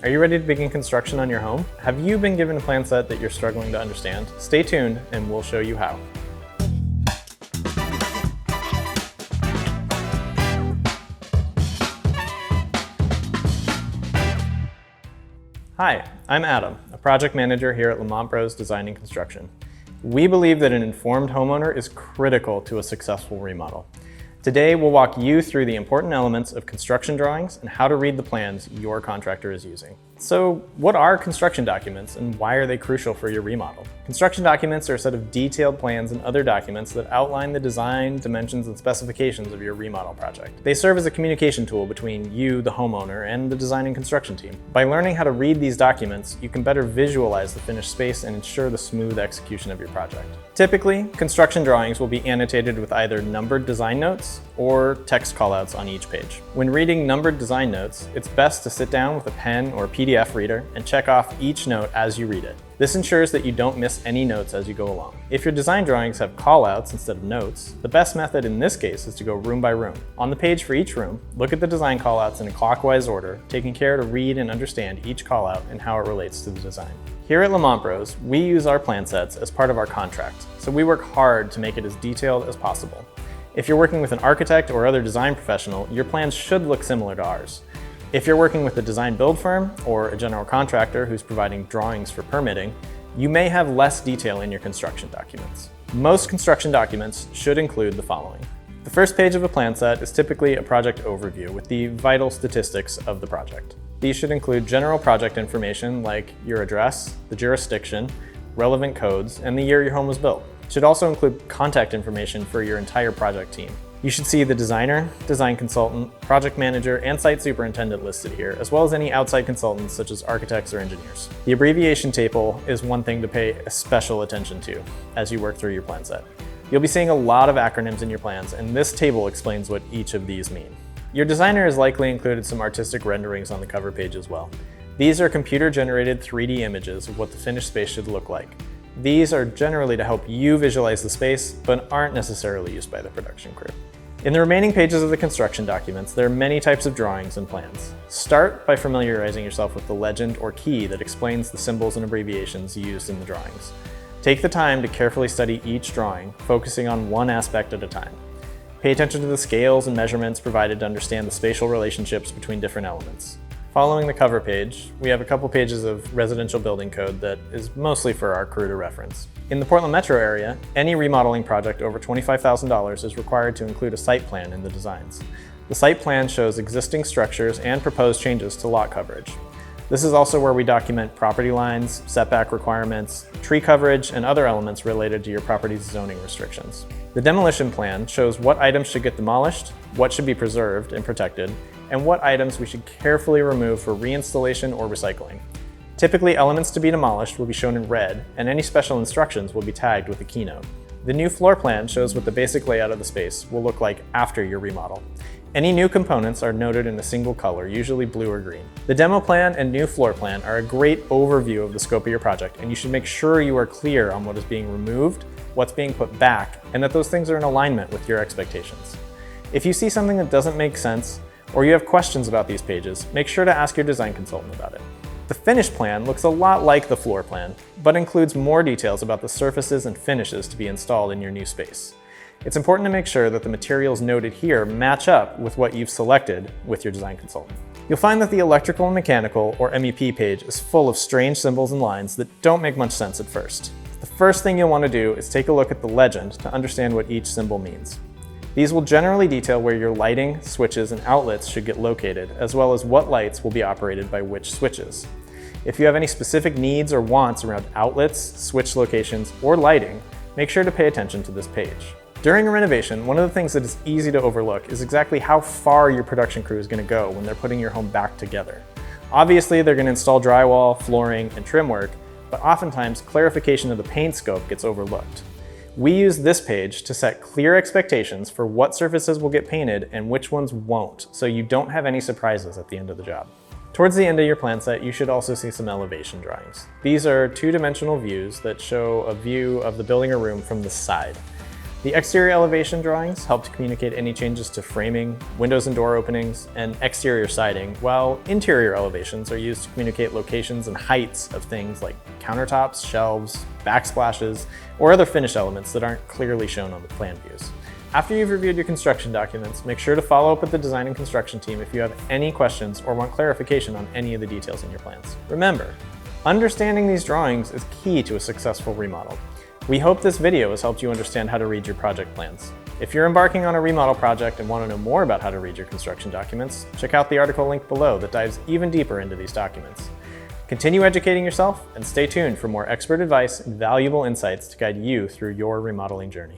Are you ready to begin construction on your home? Have you been given a plan set that you're struggling to understand? Stay tuned and we'll show you how. Hi, I'm Adam, a project manager here at Lamont Bros Design and Construction. We believe that an informed homeowner is critical to a successful remodel. Today, we'll walk you through the important elements of construction drawings and how to read the plans your contractor is using. So, what are construction documents and why are they crucial for your remodel? Construction documents are a set of detailed plans and other documents that outline the design, dimensions, and specifications of your remodel project. They serve as a communication tool between you, the homeowner, and the design and construction team. By learning how to read these documents, you can better visualize the finished space and ensure the smooth execution of your project. Typically, construction drawings will be annotated with either numbered design notes or text callouts on each page. When reading numbered design notes, it's best to sit down with a pen or PDF reader and check off each note as you read it. This ensures that you don't miss any notes as you go along. If your design drawings have callouts instead of notes, the best method in this case is to go room by room. On the page for each room, look at the design callouts in a clockwise order, taking care to read and understand each callout and how it relates to the design. Here at Lamont Bros, we use our plan sets as part of our contract, so we work hard to make it as detailed as possible. If you're working with an architect or other design professional, your plans should look similar to ours. If you're working with a design build firm or a general contractor who's providing drawings for permitting, you may have less detail in your construction documents. Most construction documents should include the following. The first page of a plan set is typically a project overview with the vital statistics of the project. These should include general project information like your address, the jurisdiction, relevant codes, and the year your home was built. It should also include contact information for your entire project team. You should see the designer, design consultant, project manager, and site superintendent listed here, as well as any outside consultants such as architects or engineers. The abbreviation table is one thing to pay special attention to as you work through your plan set. You'll be seeing a lot of acronyms in your plans, and this table explains what each of these mean. Your designer has likely included some artistic renderings on the cover page as well. These are computer-generated 3D images of what the finished space should look like. These are generally to help you visualize the space, but aren't necessarily used by the production crew. In the remaining pages of the construction documents, there are many types of drawings and plans. Start by familiarizing yourself with the legend or key that explains the symbols and abbreviations used in the drawings. Take the time to carefully study each drawing, focusing on one aspect at a time. Pay attention to the scales and measurements provided to understand the spatial relationships between different elements. Following the cover page, we have a couple pages of residential building code that is mostly for our crew to reference. In the Portland metro area, any remodeling project over $25,000 is required to include a site plan in the designs. The site plan shows existing structures and proposed changes to lot coverage. This is also where we document property lines, setback requirements, tree coverage, and other elements related to your property's zoning restrictions. The demolition plan shows what items should get demolished, what should be preserved and protected, and what items we should carefully remove for reinstallation or recycling. Typically, elements to be demolished will be shown in red, and any special instructions will be tagged with a keynote. The new floor plan shows what the basic layout of the space will look like after your remodel. Any new components are noted in a single color, usually blue or green. The demo plan and new floor plan are a great overview of the scope of your project, and you should make sure you are clear on what is being removed, what's being put back, and that those things are in alignment with your expectations. If you see something that doesn't make sense, or you have questions about these pages, make sure to ask your design consultant about it. The finished plan looks a lot like the floor plan, but includes more details about the surfaces and finishes to be installed in your new space. It's important to make sure that the materials noted here match up with what you've selected with your design consultant. You'll find that the electrical and mechanical, or MEP page, is full of strange symbols and lines that don't make much sense at first. The first thing you'll want to do is take a look at the legend to understand what each symbol means. These will generally detail where your lighting, switches, and outlets should get located, as well as what lights will be operated by which switches. If you have any specific needs or wants around outlets, switch locations, or lighting, make sure to pay attention to this page. During a renovation, one of the things that is easy to overlook is exactly how far your production crew is going to go when they're putting your home back together. Obviously, they're going to install drywall, flooring, and trim work, but oftentimes clarification of the paint scope gets overlooked. We use this page to set clear expectations for what surfaces will get painted and which ones won't, so you don't have any surprises at the end of the job. Towards the end of your plan set, you should also see some elevation drawings. These are two-dimensional views that show a view of the building or room from the side. The exterior elevation drawings help to communicate any changes to framing, windows and door openings, and exterior siding, while interior elevations are used to communicate locations and heights of things like countertops, shelves, backsplashes, or other finish elements that aren't clearly shown on the plan views. After you've reviewed your construction documents, make sure to follow up with the design and construction team if you have any questions or want clarification on any of the details in your plans. Remember, understanding these drawings is key to a successful remodel. We hope this video has helped you understand how to read your project plans. If you're embarking on a remodel project and want to know more about how to read your construction documents, check out the article linked below that dives even deeper into these documents. Continue educating yourself and stay tuned for more expert advice and valuable insights to guide you through your remodeling journey.